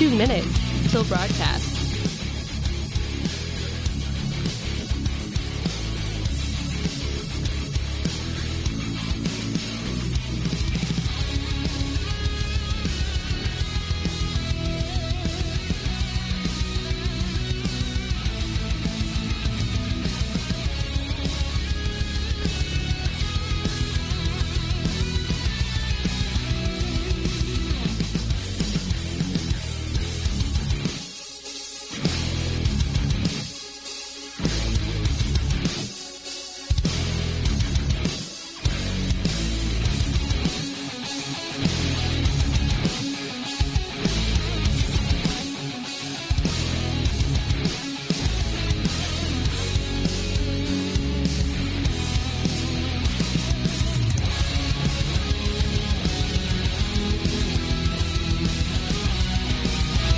2 minutes till broadcast.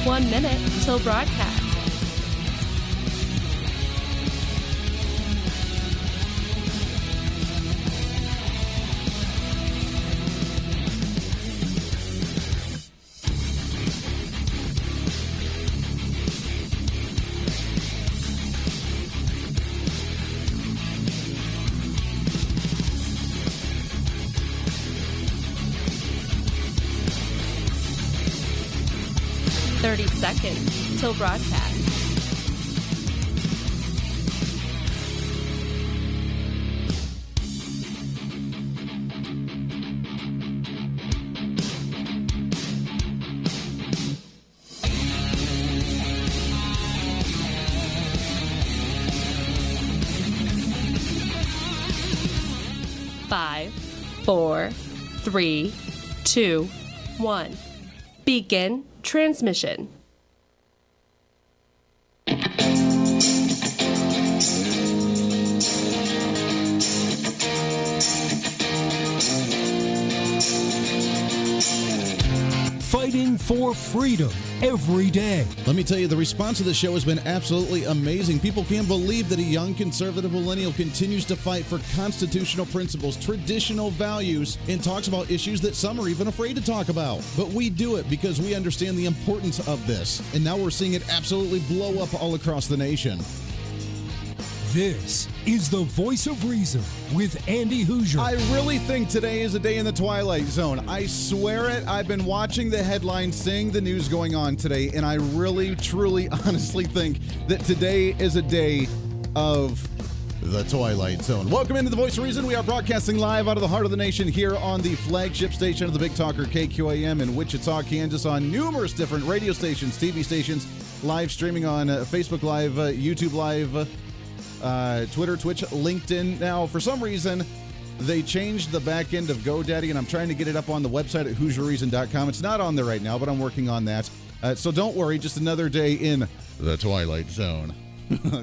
One minute till broadcast. Seconds till broadcast. Five, 4, 3, 2, 1. Begin transmission. Fighting for freedom every day. Let me tell you, the response to the show has been absolutely amazing. People can't believe that a young conservative millennial continues to fight for constitutional principles, traditional values, and talks about issues that some are even afraid to talk about. But we do it because we understand the importance of this. And now we're seeing it absolutely blow up all across the nation. This is the Voice of Reason with Andy Hooser. I really think today is a day in the Twilight Zone. I swear it. I've been watching the headlines, seeing the news going on today, and I really, truly, honestly think that today is a day of the Twilight Zone. Welcome into the Voice of Reason. We are broadcasting live out of the heart of the nation here on the flagship station of the Big Talker KQAM in Wichita, Kansas, on numerous different radio stations, TV stations, live streaming on Facebook Live, YouTube Live, Twitter, Twitch, LinkedIn. Now, for some reason, they changed the back end of GoDaddy, and I'm trying to get it up on the website at HooserReason.com. It's not on there right now, but I'm working on that. So don't worry, just another day in the Twilight Zone.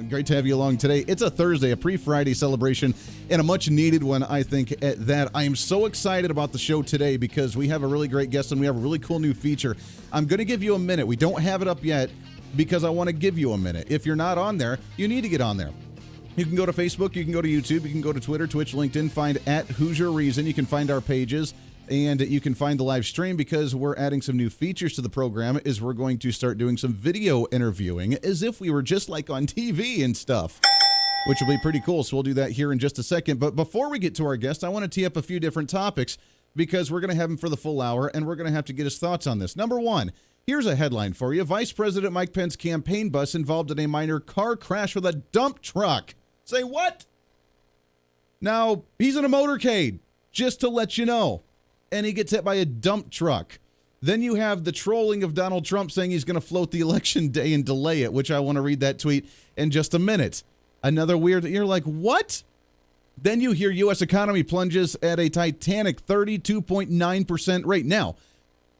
Great to have you along today. It's a Thursday, a pre-Friday celebration, and a much-needed one, I think, at that. I am so excited about the show today because we have a really great guest, and we have a really cool new feature. I'm going to give you a minute. We don't have it up yet because I want to give you a minute. If you're not on there, you need to get on there. You can go to Facebook, you can go to YouTube, you can go to Twitter, Twitch, LinkedIn, find at Hooser Reason. You can find our pages, and you can find the live stream because we're adding some new features to the program is we're going to start doing some video interviewing as if we were just like on TV and stuff, which will be pretty cool. So we'll do that here in just a second. But before we get to our guest, I want to tee up a few different topics because we're going to have him for the full hour, and we're going to have to get his thoughts on this. Number one, here's a headline for you. Vice President Mike Pence's campaign bus involved in a minor car crash with a dump truck. Say what? Now, he's in a motorcade, just to let you know. And he gets hit by a dump truck. Then you have the trolling of Donald Trump saying he's going to float the election day and delay it, which I want to read that tweet in just a minute. Another weird, you're like, what? Then you hear U.S. economy plunges at a titanic 32.9% rate. Now,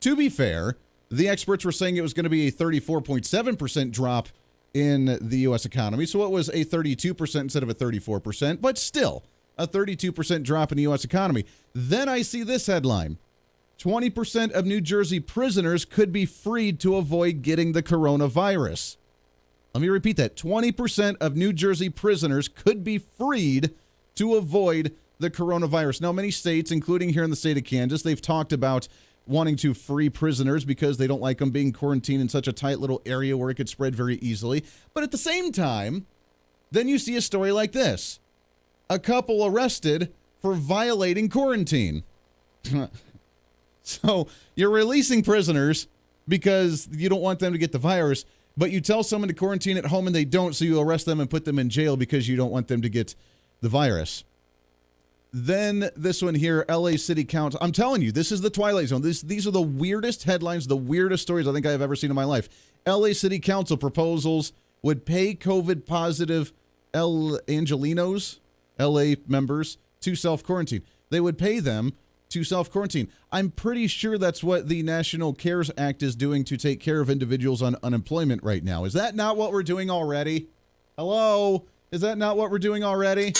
to be fair, the experts were saying it was going to be a 34.7% drop in the U.S. economy. So it was a 32% instead of a 34%, but still a 32% drop in the U.S. economy. Then I see this headline. 20% of New Jersey prisoners could be freed to avoid getting the coronavirus. Let me repeat that. 20% of New Jersey prisoners could be freed to avoid the coronavirus. Now, many states, including here in the state of Kansas, they've talked about wanting to free prisoners because they don't like them being quarantined in such a tight little area where it could spread very easily. But at the same time, then you see a story like this. A couple arrested for violating quarantine. So you're releasing prisoners because you don't want them to get the virus, but you tell someone to quarantine at home and they don't, so you arrest them and put them in jail because you don't want them to get the virus. Then this one here, LA City Council. I'm telling you, this is the Twilight Zone. These are the weirdest headlines, the weirdest stories I think I've ever seen in my life. LA City Council proposals would pay COVID positive Angelinos, LA members, to self-quarantine. They would pay them to self-quarantine. I'm pretty sure that's what the National CARES Act is doing to take care of individuals on unemployment right now. Is that not what we're doing already? Hello? Is that not what we're doing already?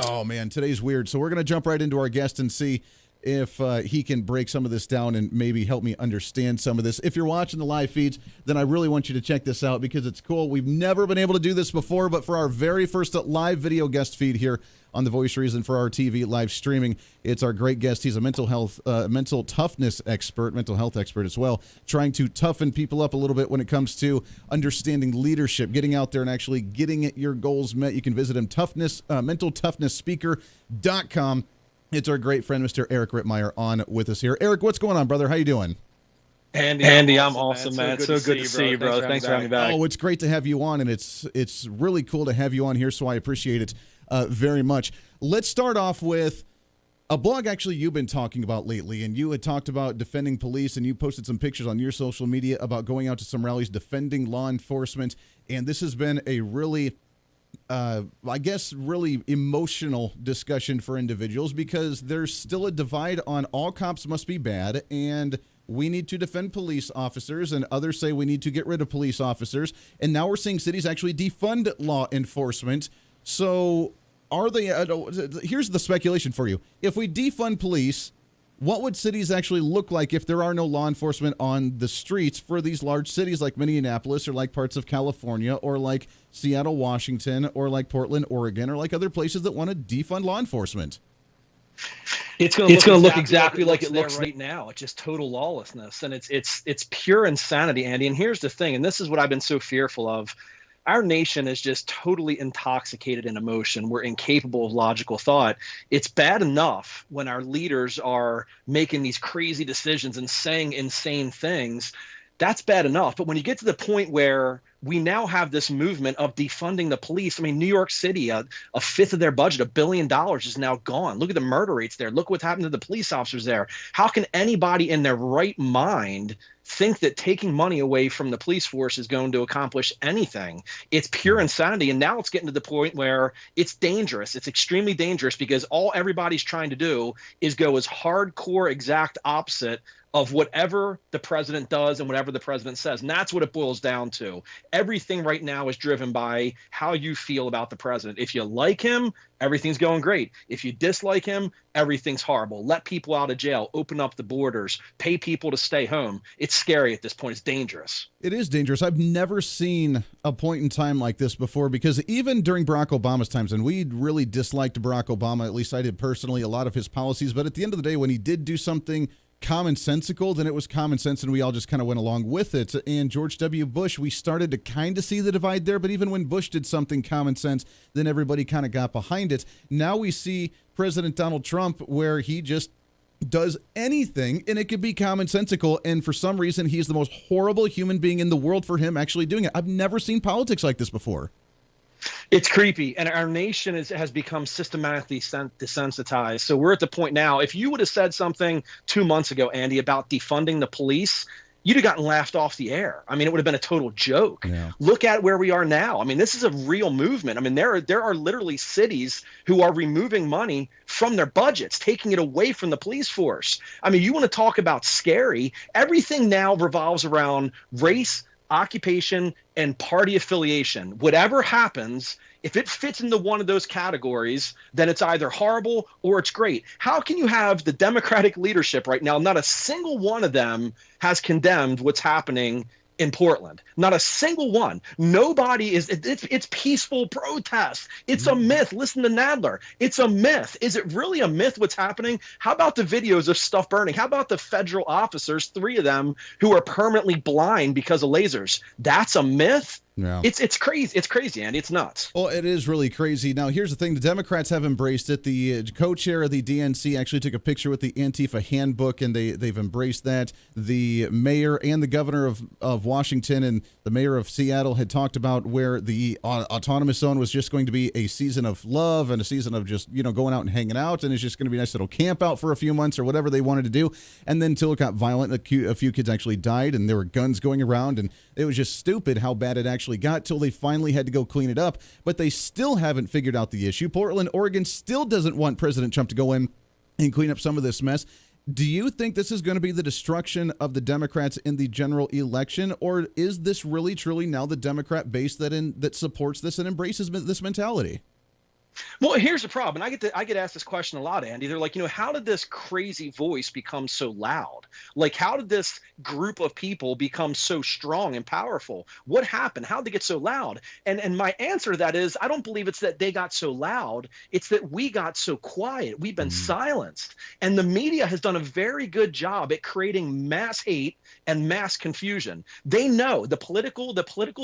Oh, man, today's weird. So we're going to jump right into our guest and see if he can break some of this down and maybe help me understand some of this. If you're watching the live feeds, then I really want you to check this out because it's cool. We've never been able to do this before, but for our very first live video guest feed here on The Voice Reason for our TV live streaming, it's our great guest. He's a mental toughness expert, mental health expert as well, trying to toughen people up a little bit when it comes to understanding leadership, getting out there and actually getting your goals met. You can visit him, mentaltoughnessspeaker.com. It's our great friend, Mr. Eric Rittmeyer, on with us here. Eric, what's going on, brother? How you doing? Andy, I'm awesome, man. So good to see you, bro. Thanks for having me back. Oh, it's great to have you on, and it's really cool to have you on here, so I appreciate it very much. Let's start off with a blog actually you've been talking about lately, and you had talked about defending police, and you posted some pictures on your social media about going out to some rallies defending law enforcement, and this has been a really really emotional discussion for individuals because there's still a divide on all cops must be bad and we need to defend police officers, and others say we need to get rid of police officers. And now we're seeing cities actually defund law enforcement. So are they, here's the speculation for you. If we defund police, what would cities actually look like if there are no law enforcement on the streets for these large cities like Minneapolis or like parts of California or like Seattle, Washington, or like Portland, Oregon, or like other places that want to defund law enforcement? It's going to look exactly like it looks right now. It's just total lawlessness, and it's pure insanity, Andy. And here's the thing, and this is what I've been so fearful of. Our nation is just totally intoxicated in emotion. We're incapable of logical thought. It's bad enough when our leaders are making these crazy decisions and saying insane things. That's bad enough. But when you get to the point where we now have this movement of defunding the police, I mean, New York City, a fifth of their budget, $1 billion is now gone. Look at the murder rates there. Look what's happened to the police officers there. How can anybody in their right mind think that taking money away from the police force is going to accomplish anything? It's pure insanity. And now it's getting to the point where it's dangerous. It's extremely dangerous because all everybody's trying to do is go as hardcore exact opposite of whatever the president does and whatever the president says. And that's what it boils down to. Everything right now is driven by how you feel about the president. If you like him, everything's going great. If you dislike him, everything's horrible. Let people out of jail, open up the borders, pay people to stay home. It's scary at this point. It's dangerous. It is dangerous. I've never seen a point in time like this before, because even during Barack Obama's times, and we really disliked Barack Obama, at least I did personally, a lot of his policies, but at the end of the day, when he did do something commonsensical, then it was common sense and we all just kind of went along with it. And George W. Bush, we started to kind of see the divide there, but even when Bush did something common sense, then everybody kind of got behind it. Now we see President Donald Trump where he just does anything and it could be commonsensical, and for some reason he's the most horrible human being in the world for him actually doing it. I've never seen politics like this before. It's creepy, and our nation has become systematically desensitized. So we're at the point now, if you would have said something 2 months ago, Andy, about defunding the police, you'd have gotten laughed off the air. I mean, it would have been a total joke. Yeah. Look at where we are now. I mean, this is a real movement. I mean, there are literally cities who are removing money from their budgets, taking it away from the police force. I mean, you want to talk about scary? Everything now revolves around race, occupation, and party affiliation. Whatever happens, if it fits into one of those categories, then it's either horrible or it's great. How can you have the Democratic leadership right now? Not a single one of them has condemned what's happening in Portland. Not a single one. Nobody is. It's peaceful protest. It's a myth. Listen to Nadler. It's a myth. Is it really a myth what's happening? How about the videos of stuff burning? How about the federal officers, 3 of them, who are permanently blind because of lasers? That's a myth? Yeah. It's crazy. It's crazy, Andy. It's nuts. Well, it is really crazy. Now, here's the thing. The Democrats have embraced it. The co-chair of the DNC actually took a picture with the Antifa handbook, and they've embraced that. The mayor and the governor of Washington and the mayor of Seattle had talked about where the autonomous zone was just going to be a season of love and a season of just, going out and hanging out, and it's just going to be a nice little camp out for a few months or whatever they wanted to do. And then until it got violent, a few kids actually died, and there were guns going around, and it was just stupid how bad it actually got till they finally had to go clean it up. But they still haven't figured out the issue. Portland, Oregon still doesn't want President Trump to go in and clean up some of this mess. Do you think this is going to be the destruction of the Democrats in the general election, or is this really truly now the Democrat base that supports this and embraces this mentality? Well, here's the problem. I get asked this question a lot, Andy. They're like, how did this crazy voice become so loud? Like, how did this group of people become so strong and powerful? What happened? How did they get so loud? And my answer to that is, I don't believe it's that they got so loud. It's that we got so quiet. We've been silenced. And the media has done a very good job at creating mass hate and mass confusion. They know the political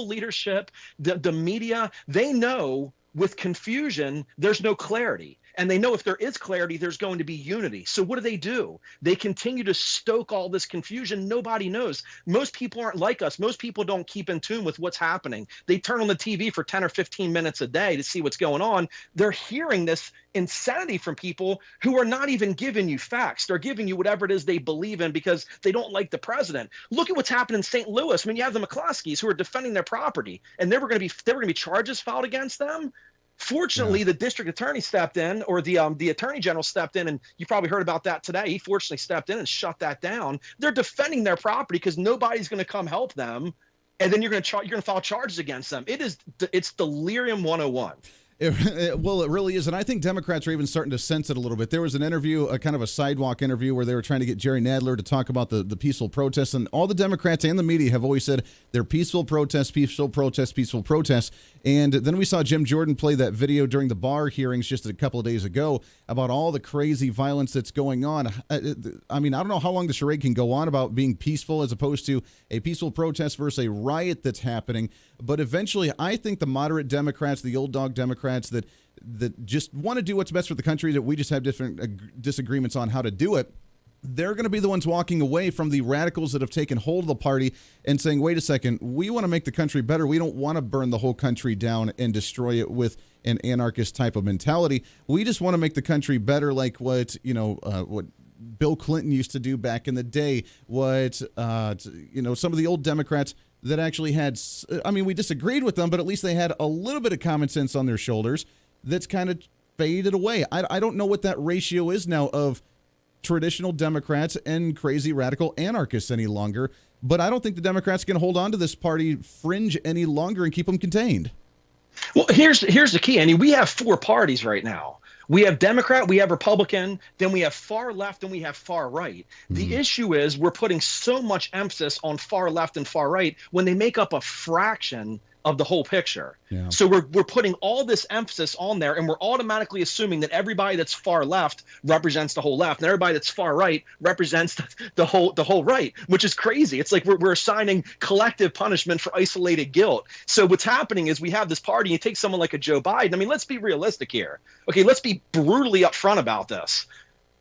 leadership, the media, they know with confusion, there's no clarity. And they know if there is clarity, there's going to be unity. So what do? They continue to stoke all this confusion. Nobody knows. Most people aren't like us. Most people don't keep in tune with what's happening. They turn on the TV for 10 or 15 minutes a day to see what's going on. They're hearing this insanity from people who are not even giving you facts. They're giving you whatever it is they believe in because they don't like the president. Look at what's happened in St. Louis. I mean, you have the McCloskeys who are defending their property, and there were going to be charges filed against them. Fortunately, the district attorney stepped in, or the attorney general stepped in, and you probably heard about that today. He fortunately stepped in and shut that down. They're defending their property because nobody's going to come help them, and then you're going to file charges against them. It's delirium 101. Well, it really is. And I think Democrats are even starting to sense it a little bit. There was an interview, a kind of a sidewalk interview, where they were trying to get Jerry Nadler to talk about the peaceful protests. And all the Democrats and the media have always said they're peaceful protests, peaceful protests, peaceful protests. And then we saw Jim Jordan play that video during the Barr hearings just a couple of days ago about all the crazy violence that's going on. I mean, I don't know how long the charade can go on about being peaceful as opposed to a peaceful protest versus a riot that's happening. But eventually, I think the moderate Democrats, the old dog Democrats that just want to do what's best for the country, that we just have different disagreements on how to do it, they're going to be the ones walking away from the radicals that have taken hold of the party and saying, wait a second, we want to make the country better. We don't want to burn the whole country down and destroy it with an anarchist type of mentality. We just want to make the country better, like what Bill Clinton used to do back in the day, what some of the old Democrats that actually had, we disagreed with them, but at least they had a little bit of common sense on their shoulders that's kind of faded away. I don't know what that ratio is now of traditional Democrats and crazy radical anarchists any longer, but I don't think the Democrats can hold on to this party fringe any longer and keep them contained. Well, here's the key, Andy. We have 4 parties right now. We have Democrat, we have Republican, then we have far left, and we have far right. The issue is we're putting so much emphasis on far left and far right when they make up a fraction of the whole picture. Yeah. So we're putting all this emphasis on there, and we're automatically assuming that everybody that's far left represents the whole left, and everybody that's far right represents the whole right, which is crazy. It's like we're assigning collective punishment for isolated guilt. So what's happening is we have this party. You take someone like a Joe Biden. I mean, let's be realistic here. Okay, let's be brutally upfront about this.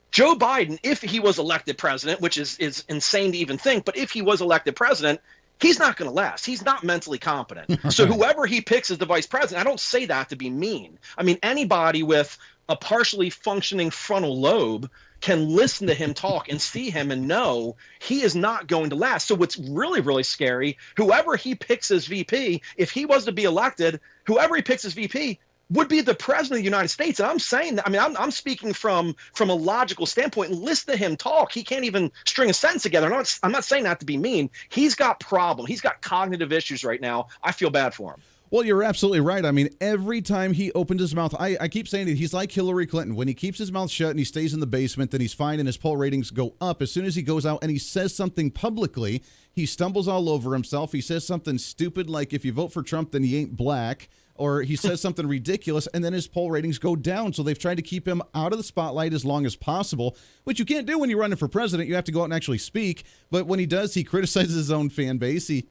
Joe Biden, if he was elected president, which is insane to even think, but if he was elected president, he's not going to last. He's not mentally competent. So whoever he picks as the vice president, I don't say that to be mean. I mean, anybody with a partially functioning frontal lobe can listen to him talk and see him and know he is not going to last. So what's really, really scary, whoever he picks as VP, if he was to be elected, whoever he picks as VP would be the president of the United States. And I'm saying that, I'm speaking from a logical standpoint. Listen to him talk. He can't even string a sentence together. I'm not saying that to be mean. He's got problems. He's got cognitive issues right now. I feel bad for him. Well, you're absolutely right. I mean, every time he opens his mouth, I keep saying it, he's like Hillary Clinton. When he keeps his mouth shut and he stays in the basement, then he's fine and his poll ratings go up. As soon as he goes out and he says something publicly, he stumbles all over himself. He says something stupid like, if you vote for Trump, then he ain't black. Or he says something ridiculous, and then his poll ratings go down. So they've tried to keep him out of the spotlight as long as possible, which you can't do when you're running for president. You have to go out and actually speak. But when he does, he criticizes his own fan base. He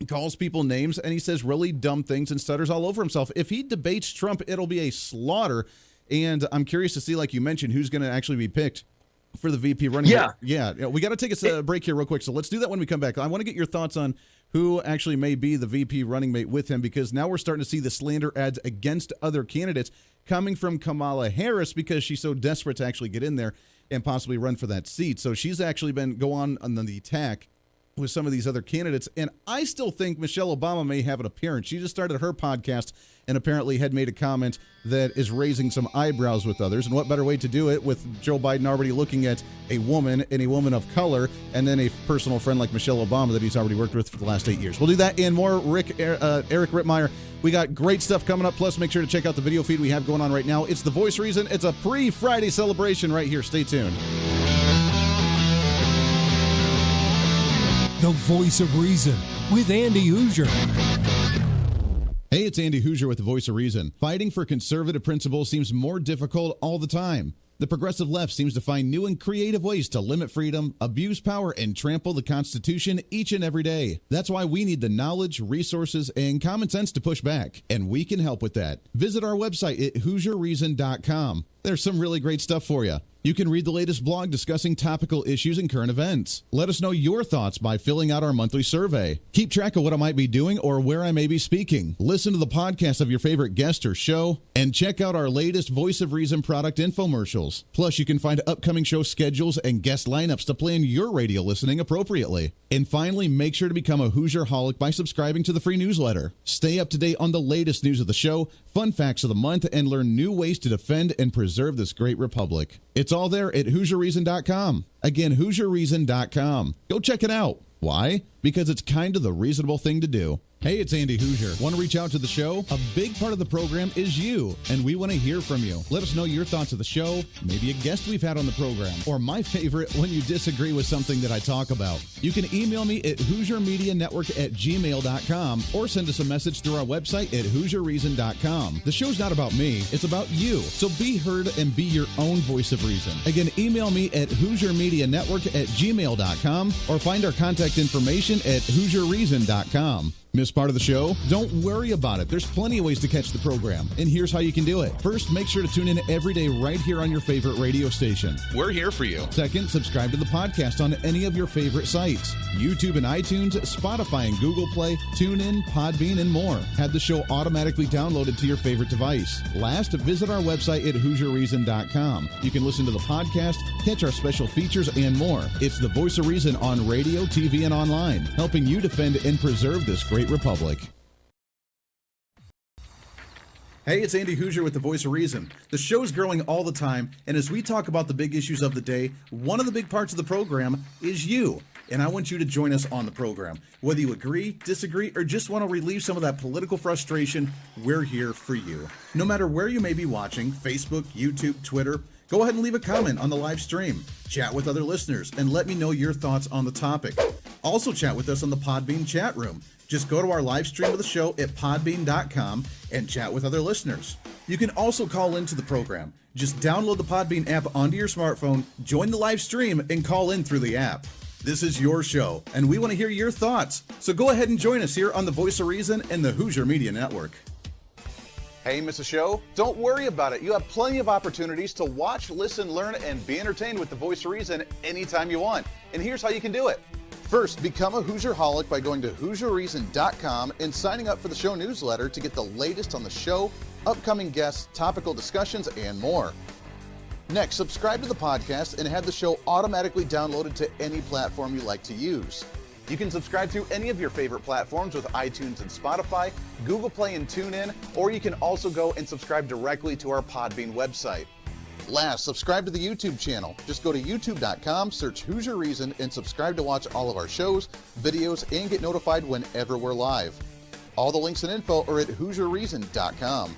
calls people names, and he says really dumb things and stutters all over himself. If he debates Trump, it'll be a slaughter. And I'm curious to see, like you mentioned, who's going to actually be picked for the VP running mate. Yeah. We got to take a break here real quick, so let's do that when we come back. I want to get your thoughts on who actually may be the VP running mate with him, because now we're starting to see the slander ads against other candidates coming from Kamala Harris because she's so desperate to actually get in there and possibly run for that seat. So she's actually been going on the attack with some of these other candidates, and I still think Michelle Obama may have an appearance. She just started her podcast and apparently had made a comment that is raising some eyebrows with others, and what better way to do it with Joe Biden already looking at a woman and a woman of color, and then a personal friend like Michelle Obama that he's already worked with for the last 8 years. We'll do that and more. Eric Rittmeyer, we got great stuff coming up, plus make sure to check out the video feed we have going on right now. It's The Voice of Reason. It's a pre-Friday celebration right here. Stay tuned. The Voice of Reason with Andy Hooser. Hey, it's Andy Hooser with The Voice of Reason. Fighting for conservative principles seems more difficult all the time. The progressive left seems to find new and creative ways to limit freedom, abuse power, and trample the Constitution each and every day. That's why we need the knowledge, resources, and common sense to push back, and we can help with that. Visit our website at HooserReason.com. There's some really great stuff for you. You can read the latest blog discussing topical issues and current events. Let us know your thoughts by filling out our monthly survey. Keep track of what I might be doing or where I may be speaking. Listen to the podcast of your favorite guest or show, and check out our latest Voice of Reason product infomercials. Plus, you can find upcoming show schedules and guest lineups to plan your radio listening appropriately. And finally, make sure to become a Hoosier-holic by subscribing to the free newsletter. Stay up to date on the latest news of the show, fun facts of the month, and learn new ways to defend and preserve this great republic. It's all there at HooserReason.com. Again, HooserReason.com. Go check it out. Why? Because it's kind of the reasonable thing to do. Hey, it's Andy Hooser. Want to reach out to the show? A big part of the program is you, and we want to hear from you. Let us know your thoughts of the show, maybe a guest we've had on the program, or my favorite, when you disagree with something that I talk about. You can email me at HooserMediaNetwork@gmail.com or send us a message through our website at HooserReason.com. The show's not about me, it's about you. So be heard and be your own voice of reason. Again, email me at HooserMediaNetwork@gmail.com or find our contact information at HooserReason.com. Miss part of the show? Don't worry about it. There's plenty of ways to catch the program, and here's how you can do it. First, make sure to tune in every day right here on your favorite radio station. We're here for you. Second, subscribe to the podcast on any of your favorite sites. YouTube and iTunes, Spotify and Google Play, TuneIn, Podbean, and more. Have the show automatically downloaded to your favorite device. Last, visit our website at HooserReason.com. You can listen to the podcast, catch our special features, and more. It's the Voice of Reason on radio, TV, and online, helping you defend and preserve this great republic. Hey, it's Andy Hooser with The Voice of Reason. The show's growing all the time, and as we talk about the big issues of the day, one of the big parts of the program is you. And I want you to join us on the program. Whether you agree, disagree, or just want to relieve some of that political frustration, we're here for you. No matter where you may be watching, Facebook, YouTube, Twitter, go ahead and leave a comment on the live stream. Chat with other listeners and let me know your thoughts on the topic. Also chat with us on the Podbean chat room. Just go to our live stream of the show at podbean.com and chat with other listeners. You can also call into the program. Just download the Podbean app onto your smartphone, join the live stream, and call in through the app. This is your show, and we want to hear your thoughts. So go ahead and join us here on the Voice of Reason and the Hooser Media Network. Hey, miss a show? Don't worry about it. You have plenty of opportunities to watch, listen, learn, and be entertained with the Voice of Reason anytime you want. And here's how you can do it. First, become a Hoosier-holic by going to HooserReason.com and signing up for the show newsletter to get the latest on the show, upcoming guests, topical discussions, and more. Next, subscribe to the podcast and have the show automatically downloaded to any platform you like to use. You can subscribe to any of your favorite platforms with iTunes and Spotify, Google Play and TuneIn, or you can also go and subscribe directly to our Podbean website. Last, subscribe to the YouTube channel. Just go to youtube.com, search Hooser Reason, and subscribe to watch all of our shows, videos, and get notified whenever we're live. All the links and info are at HooserReason.com.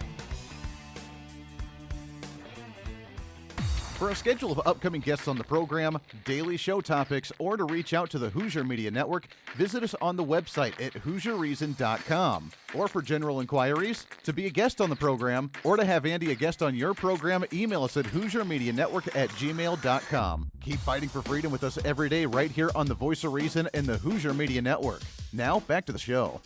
For a schedule of upcoming guests on the program, daily show topics, or to reach out to the Hooser Media Network, visit us on the website at HooserReason.com. Or for general inquiries, to be a guest on the program, or to have Andy a guest on your program, email us at HooserMediaNetwork@gmail.com. Keep fighting for freedom with us every day right here on the Voice of Reason and the Hooser Media Network. Now, back to the show.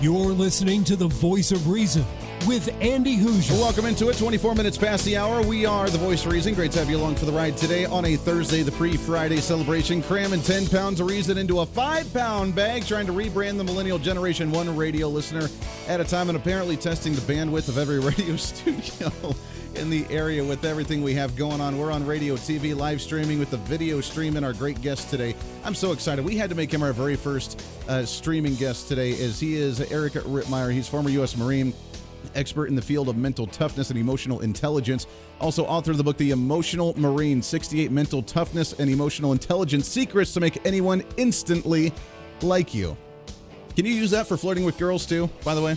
You're listening to the Voice of Reason with Andy Hooser. Welcome into it. 24 minutes past the hour. We are the Voice of Reason. Great to have you along for the ride today on a Thursday, the pre-Friday celebration. Cramming 10 pounds of reason into a 5-pound bag, trying to rebrand the millennial generation one radio listener at a time, and apparently testing the bandwidth of every radio studio in the area with everything we have going on. We're on radio, TV, live streaming with the video stream and our great guest today. I'm so excited. We had to make him our very first streaming guest today, as he is Eric Rittmeyer. He's former U.S. Marine, expert in the field of mental toughness and emotional intelligence. Also author of the book, The Emotional Marine, 68 Mental Toughness and Emotional Intelligence Secrets to Make Anyone Instantly Like You. Can you use that for flirting with girls too, by the way?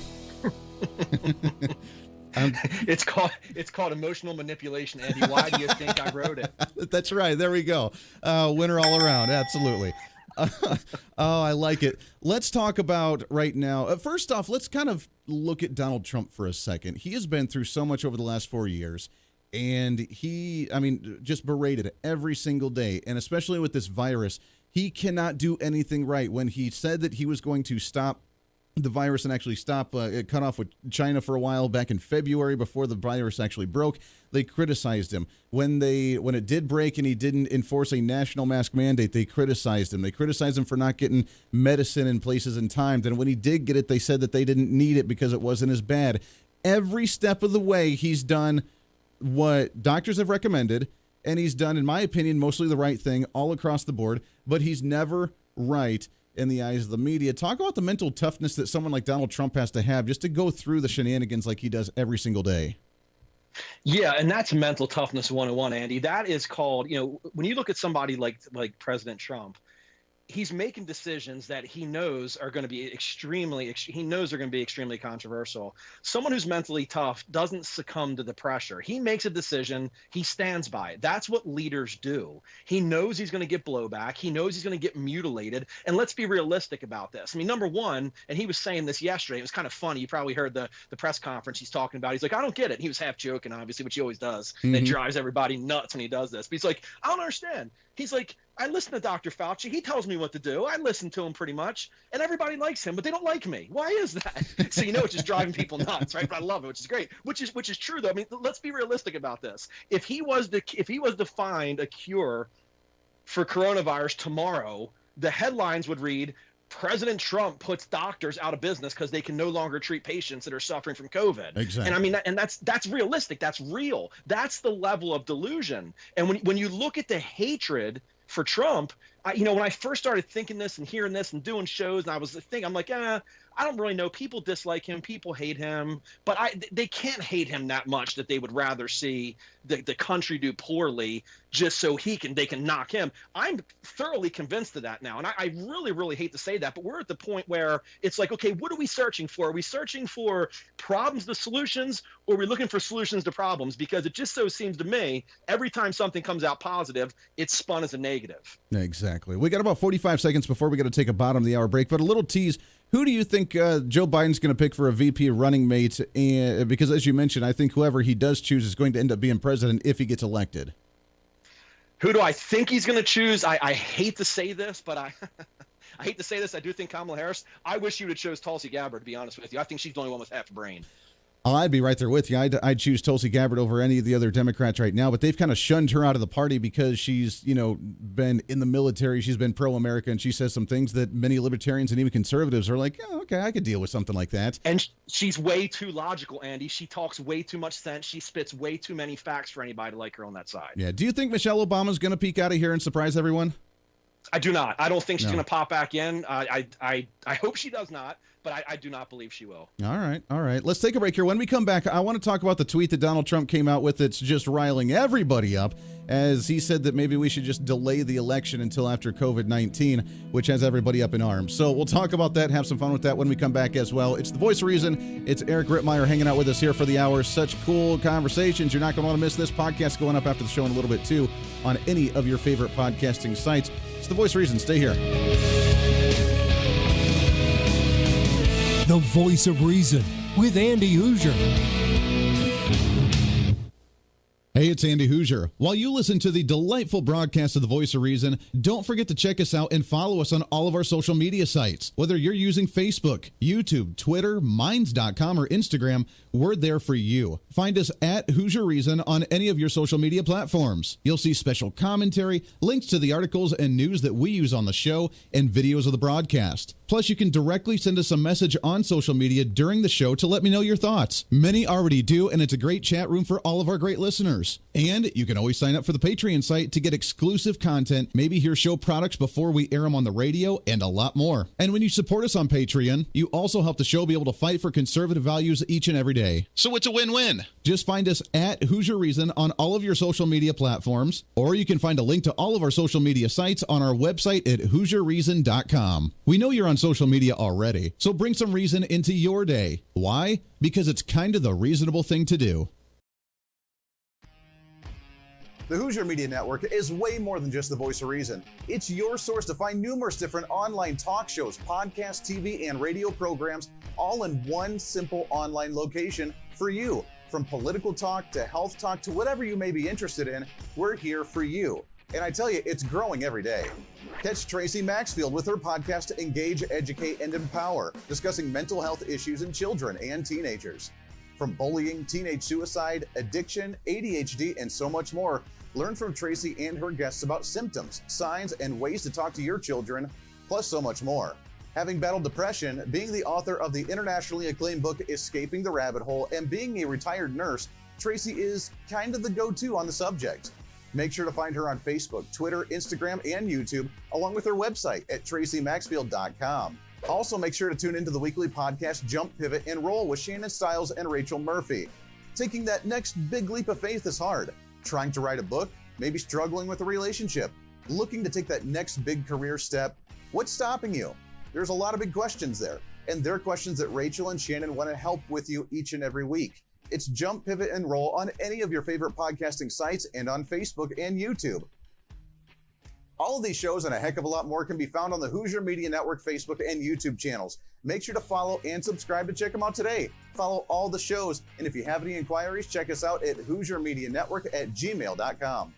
It's called emotional manipulation, Andy. Why do you think I wrote it? That's right. There we go. Winner all around. Absolutely. Oh, I like it. Let's talk about right now. First off, let's kind of look at Donald Trump for a second. He has been through so much over the last 4 years, and just berated every single day, and especially with this virus, he cannot do anything right. When he said that he was going to stop the virus and actually stop, it cut off with China for a while back in February before the virus actually broke, they criticized him. When it did break and he didn't enforce a national mask mandate, they criticized him. They criticized him for not getting medicine in places and times. And when he did get it, they said that they didn't need it because it wasn't as bad. Every step of the way, he's done what doctors have recommended, and he's done, in my opinion, mostly the right thing all across the board, but he's never right in the eyes of the media. Talk about the mental toughness that someone like Donald Trump has to have just to go through the shenanigans like he does every single day. Yeah, and that's mental toughness 101, Andy. That is called, when you look at somebody like President Trump, he's making decisions that he knows are going to be extremely controversial. Someone who's mentally tough doesn't succumb to the pressure. He makes a decision, he stands by it. That's what leaders do. He knows he's going to get blowback. He knows he's going to get mutilated. And let's be realistic about this. I mean, number one, and he was saying this yesterday, it was kind of funny. You probably heard the press conference he's talking about. He's like, I don't get it. He was half joking, obviously, which he always does. Mm-hmm. It drives everybody nuts when he does this. But he's like, I don't understand. He's like, I listen to Dr. Fauci. He tells me what to do. I listen to him pretty much, and everybody likes him, but they don't like me. Why is that? So it's just driving people nuts, right? But I love it, which is great. Which is true, though. I mean, let's be realistic about this. If he was to find a cure for coronavirus tomorrow, the headlines would read, President Trump puts doctors out of business because they can no longer treat patients that are suffering from COVID. Exactly. And I mean, that's realistic. That's real. That's the level of delusion. And when you look at the hatred for Trump, when I first started thinking this and hearing this and doing shows, and I was thinking, I'm like, I don't really know. People dislike him. People hate him. But they can't hate him that much that they would rather see the country do poorly just so they can knock him. I'm thoroughly convinced of that now. And I really, really hate to say that, but we're at the point where it's like, okay, what are we searching for? Are we searching for problems to solutions, or are we looking for solutions to problems? Because it just so seems to me, every time something comes out positive, it's spun as a negative. Exactly. We got about 45 seconds before we got to take a bottom of the hour break, but a little tease. Who do you think Joe Biden's going to pick for a VP running mate? And because, as you mentioned, I think whoever he does choose is going to end up being president if he gets elected. Who do I think he's going to choose? I hate to say this, but I hate to say this. I do think Kamala Harris. I wish you would have chose Tulsi Gabbard, to be honest with you. I think she's the only one with half a brain. Oh, I'd be right there with you. I'd choose Tulsi Gabbard over any of the other Democrats right now, but they've kind of shunned her out of the party because she's, been in the military. She's been pro-America, and she says some things that many libertarians and even conservatives are like, oh, okay, I could deal with something like that. And she's way too logical, Andy. She talks way too much sense. She spits way too many facts for anybody to like her on that side. Yeah. Do you think Michelle Obama's going to peek out of here and surprise everyone? I do not. I don't think she's No. going to pop back in. I hope she does not, but I do not believe she will. All right. Let's take a break here. When we come back, I want to talk about the tweet that Donald Trump came out with that's just riling everybody up, as he said that maybe we should just delay the election until after COVID-19, which has everybody up in arms. So we'll talk about that, have some fun with that when we come back as well. It's the Voice of Reason. It's Eric Rittmeyer hanging out with us here for the hour. Such cool conversations. You're not going to want to miss this podcast going up after the show in a little bit, too, on any of your favorite podcasting sites. It's the Voice of Reason. Stay here. The Voice of Reason with Andy Hooser. Hey, it's Andy Hooser. While you listen to the delightful broadcast of The Voice of Reason, don't forget to check us out and follow us on all of our social media sites. Whether you're using Facebook, YouTube, Twitter, Minds.com, or Instagram, we're there for you. Find us at Hooser Reason on any of your social media platforms. You'll see special commentary, links to the articles and news that we use on the show, and videos of the broadcast. Plus, you can directly send us a message on social media during the show to let me know your thoughts. Many already do, and it's a great chat room for all of our great listeners. And you can always sign up for the Patreon site to get exclusive content, maybe hear show products before we air them on the radio, and a lot more. And when you support us on Patreon, you also help the show be able to fight for conservative values each and every day. So it's a win-win. Just find us at Hooser Reason on all of your social media platforms, or you can find a link to all of our social media sites on our website at HooserReason.com. We know you're on social media already, so bring some reason into your day. Why? Because it's kind of the reasonable thing to do. The Hooser Media Network is way more than just the Voice of Reason. It's your source to find numerous different online talk shows, podcasts, TV, and radio programs, all in one simple online location for you. From political talk to health talk to whatever you may be interested in, we're here for you. And I tell you, it's growing every day. Catch Tracy Maxfield with her podcast, Engage, Educate, and Empower, discussing mental health issues in children and teenagers. From bullying, teenage suicide, addiction, ADHD, and so much more, learn from Tracy and her guests about symptoms, signs, and ways to talk to your children, plus so much more. Having battled depression, being the author of the internationally acclaimed book Escaping the Rabbit Hole, and being a retired nurse, Tracy is kind of the go-to on the subject. Make sure to find her on Facebook, Twitter, Instagram, and YouTube, along with her website at tracymaxfield.com. Also, make sure to tune into the weekly podcast Jump, Pivot, and Roll with Shannon Stiles and Rachel Murphy. Taking that next big leap of faith is hard. Trying to write a book, maybe struggling with a relationship, looking to take that next big career step. What's stopping you? There's a lot of big questions there, and they're questions that Rachel and Shannon want to help with you each and every week. It's Jump, Pivot, and Roll on any of your favorite podcasting sites and on Facebook and YouTube. All of these shows and a heck of a lot more can be found on the Hooser Media Network Facebook and YouTube channels. Make sure to follow and subscribe to check them out today. Follow all the shows, and if you have any inquiries, check us out at HooserMediaNetwork@gmail.com.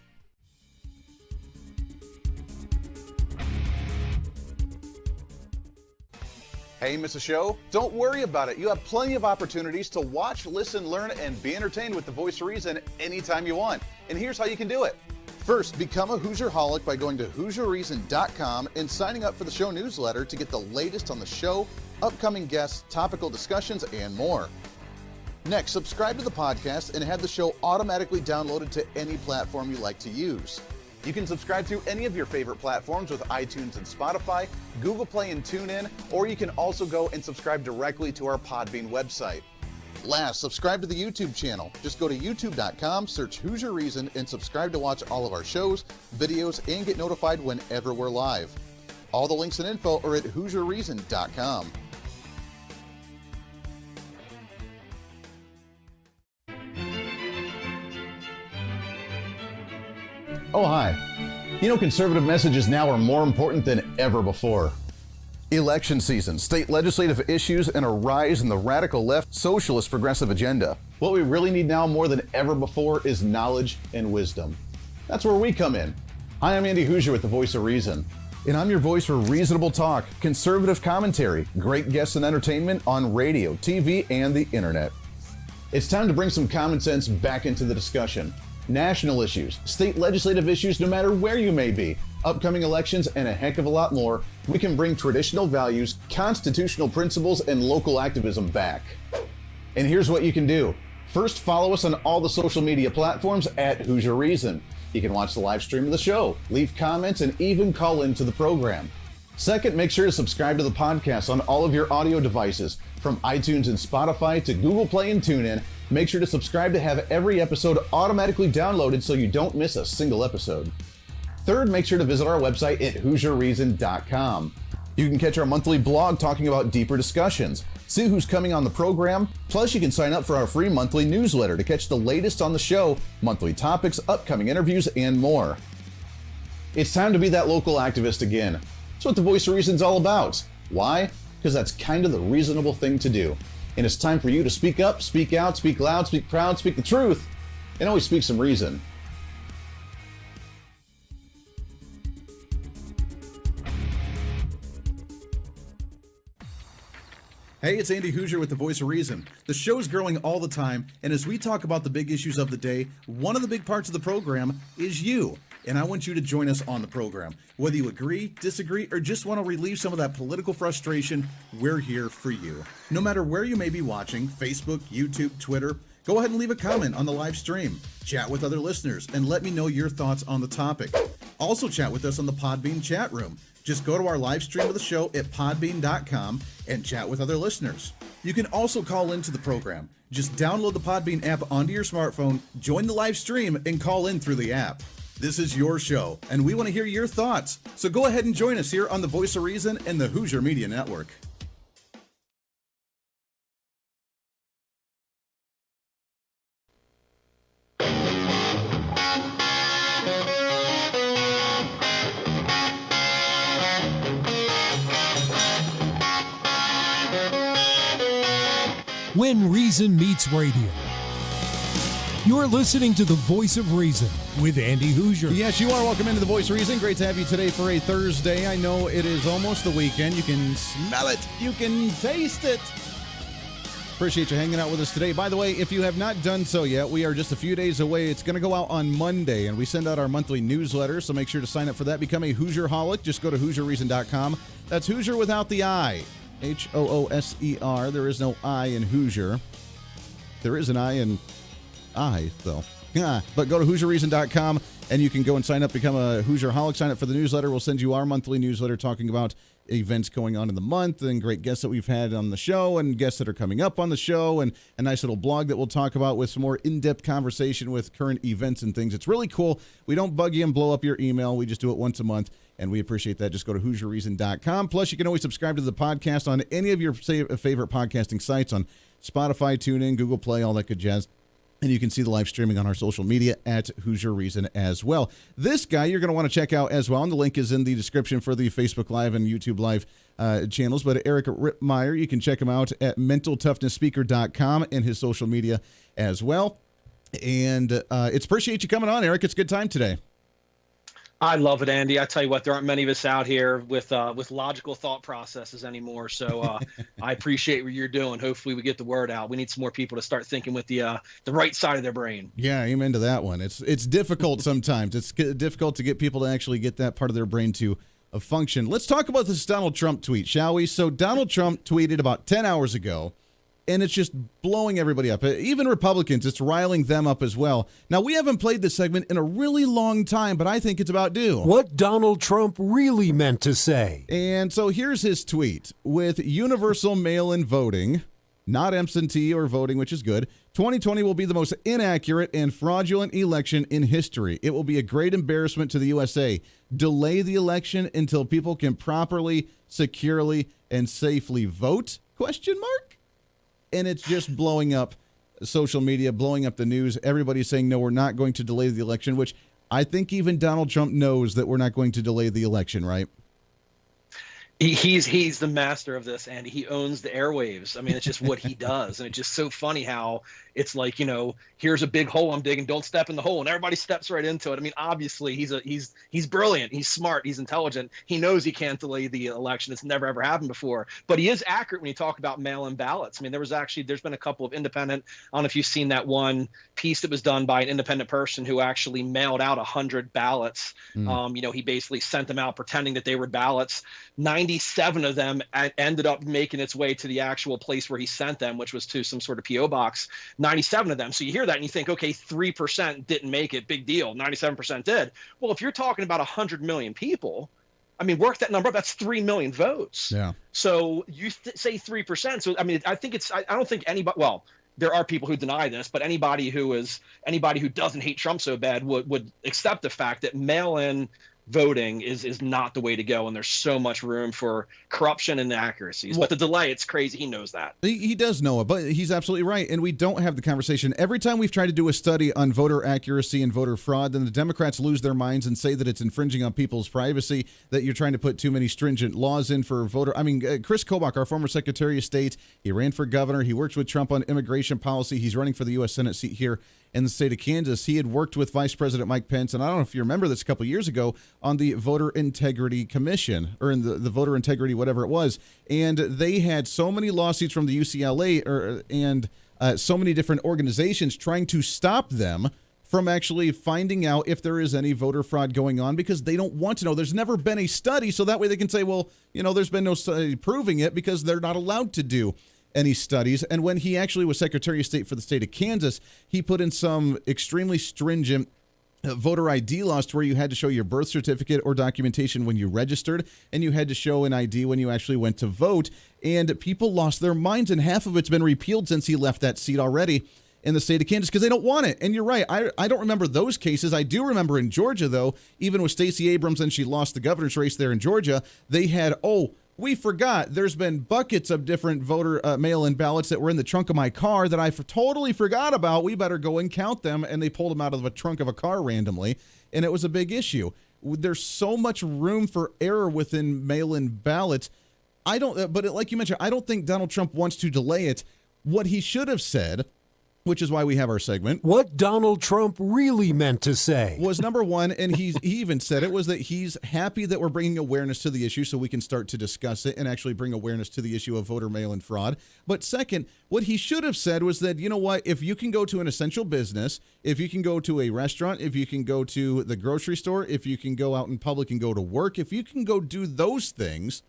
Hey, miss a show? Don't worry about it. You have plenty of opportunities to watch, listen, learn, and be entertained with the Voice of Reason anytime you want. And here's how you can do it. First, become a Hooserholic by going to HooserReason.com and signing up for the show newsletter to get the latest on the show, upcoming guests, topical discussions, and more. Next, subscribe to the podcast and have the show automatically downloaded to any platform you like to use. You can subscribe to any of your favorite platforms with iTunes and Spotify, Google Play and TuneIn, or you can also go and subscribe directly to our Podbean website. Last, subscribe to the YouTube channel. Just go to youtube.com, search Hooser Reason, and subscribe to watch all of our shows, videos, and get notified whenever we're live. All the links and info are at HooserReason.com. Oh, hi. You know, conservative messages now are more important than ever before. Election season, state legislative issues, and a rise in the radical left socialist progressive agenda. What we really need now more than ever before is knowledge and wisdom. That's where we come in. Hi, I'm Andy Hooser with the Voice of Reason. And I'm your voice for reasonable talk, conservative commentary, great guests and entertainment on radio, TV, and the internet. It's time to bring some common sense back into the discussion. National issues, state legislative issues, no matter where you may be, upcoming elections, and a heck of a lot more, we can bring traditional values, constitutional principles, and local activism back. And here's what you can do. First, follow us on all the social media platforms at Hooser Reason. You can watch the live stream of the show, leave comments, and even call into the program. Second, make sure to subscribe to the podcast on all of your audio devices, from iTunes and Spotify to Google Play and TuneIn. Make sure to subscribe to have every episode automatically downloaded so you don't miss a single episode. Third, make sure to visit our website at HooserReason.com. You can catch our monthly blog talking about deeper discussions, see who's coming on the program, plus you can sign up for our free monthly newsletter to catch the latest on the show, monthly topics, upcoming interviews, and more. It's time to be that local activist again. That's what the Voice of Reason's all about. Why? Because that's kind of the reasonable thing to do. And it's time for you to speak up, speak out, speak loud, speak proud, speak the truth, and always speak some reason. Hey, it's Andy Hooser with the Voice of Reason. The show's growing all the time, and as we talk about the big issues of the day, one of the big parts of the program is you. And I want you to join us on the program. Whether you agree, disagree, or just want to relieve some of that political frustration, we're here for you. No matter where you may be watching, Facebook, YouTube, Twitter, go ahead and leave a comment on the live stream. Chat with other listeners and let me know your thoughts on the topic. Also chat with us on the Podbean chat room. Just go to our live stream of the show at podbean.com and chat with other listeners. You can also call into the program. Just download the Podbean app onto your smartphone, join the live stream, and call in through the app. This is your show, and we want to hear your thoughts. So go ahead and join us here on the Voice of Reason and the Hooser Media Network. When Reason Meets Radio. You're listening to the Voice of Reason with Andy Hooser. Yes, you are. Welcome into the Voice of Reason. Great to have you today for a Thursday. I know it is almost the weekend. You can smell it. You can taste it. Appreciate you hanging out with us today. By the way, if you have not done so yet, we are just a few days away. It's going to go out on Monday, and we send out our monthly newsletter, so make sure to sign up for that. Become a Hooserholic. Just go to HooserReason.com. That's Hooser without the I. Hooser. There is no I in Hooser. There is an I in I, though. Yeah, but go to HooserReason.com, and you can go and sign up, become a Hooserholic. Sign up for the newsletter. We'll send you our monthly newsletter talking about events going on in the month and great guests that we've had on the show and guests that are coming up on the show and a nice little blog that we'll talk about with some more in-depth conversation with current events and things. It's really cool. We don't bug you and blow up your email. We just do it once a month, and we appreciate that. Just go to HooserReason.com. Plus, you can always subscribe to the podcast on any of your favorite podcasting sites on Spotify, TuneIn, Google Play, all that good jazz. And you can see the live streaming on our social media at Hooser Reason as well. This guy you're going to want to check out as well, and the link is in the description for the Facebook Live and YouTube Live channels. But Eric Rittmeyer, you can check him out at mentaltoughnessspeaker.com and his social media as well. And it's appreciate you coming on, Eric. It's a good time today. I love it, Andy. I tell you what, there aren't many of us out here with logical thought processes anymore. So I appreciate what you're doing. Hopefully we get the word out. We need some more people to start thinking with the right side of their brain. Yeah, amen to that one. It's difficult sometimes. It's difficult to get people to actually get that part of their brain to function. Let's talk about this Donald Trump tweet, shall we? So Donald Trump tweeted about 10 hours ago, and it's just blowing everybody up. Even Republicans, it's riling them up as well. Now, we haven't played this segment in a really long time, but I think it's about due. What Donald Trump really meant to say. And so here's his tweet. With universal mail-in voting, not absentee or voting, which is good, 2020 will be the most inaccurate and fraudulent election in history. It will be a great embarrassment to the USA. Delay the election until people can properly, securely, and safely vote? Question mark? And it's just blowing up social media, blowing up the news. Everybody's saying, no, we're not going to delay the election, which I think even Donald Trump knows that we're not going to delay the election, right? He's the master of this, and he owns the airwaves. I mean, it's just what he does. And it's just so funny how it's like, here's a big hole I'm digging. Don't step in the hole. And everybody steps right into it. I mean, obviously, he's brilliant. He's smart. He's intelligent. He knows he can't delay the election. It's never, ever happened before. But he is accurate when you talk about mail-in ballots. I mean, there's been a couple of independent, I don't know if you've seen that one piece that was done by an independent person who actually mailed out 100 ballots. He basically sent them out pretending that they were ballots. 90 97 of them ended up making its way to the actual place where he sent them, which was to some sort of PO box. 97 of them. So you hear that and you think, okay, 3% didn't make it. Big deal. 97% did. Well, if you're talking about 100 million people, I mean, work that number up. That's 3 million votes. Yeah. So you say 3%. So, I mean, I think I don't think anybody, well, there are people who deny this, but anybody who doesn't hate Trump so bad would accept the fact that mail-in voting is not the way to go, and there's so much room for corruption and inaccuracies. But the delay, it's crazy. He knows that. He does know it, but he's absolutely right, and we don't have the conversation. Every time we've tried to do a study on voter accuracy and voter fraud, then the Democrats lose their minds and say that it's infringing on people's privacy, that you're trying to put too many stringent laws in for voter. I mean, Chris Kobach, our former Secretary of State, he ran for governor. He works with Trump on immigration policy. He's running for the U.S. Senate seat here in the state of Kansas. He had worked with Vice President Mike Pence, and I don't know if you remember this a couple years ago, on the Voter Integrity Commission, or in the Voter Integrity, whatever it was. And they had so many lawsuits from the UCLA and so many different organizations trying to stop them from actually finding out if there is any voter fraud going on, because they don't want to know. There's never been a study, so that way they can say, well, there's been no study proving it, because they're not allowed to do any studies. And when he actually was Secretary of State for the state of Kansas, he put in some extremely stringent voter ID laws to where you had to show your birth certificate or documentation when you registered, and you had to show an ID when you actually went to vote. And people lost their minds, and half of it's been repealed since he left that seat already in the state of Kansas, because they don't want it. And you're right, I don't remember those cases. I do remember in Georgia, though, even with Stacey Abrams, and she lost the governor's race there in Georgia, they had, we forgot, there's been buckets of different voter mail-in ballots that were in the trunk of my car that I totally forgot about. We better go and count them. And they pulled them out of the trunk of a car randomly, and it was a big issue. There's so much room for error within mail-in ballots. But like you mentioned, I don't think Donald Trump wants to delay it. What he should have said, which is why we have our segment, what Donald Trump really meant to say, was number one, and he even said it, was that he's happy that we're bringing awareness to the issue so we can start to discuss it and actually bring awareness to the issue of voter mail-in fraud. But second, what he should have said was that, if you can go to an essential business, if you can go to a restaurant, if you can go to the grocery store, if you can go out in public and go to work, if you can go do those things,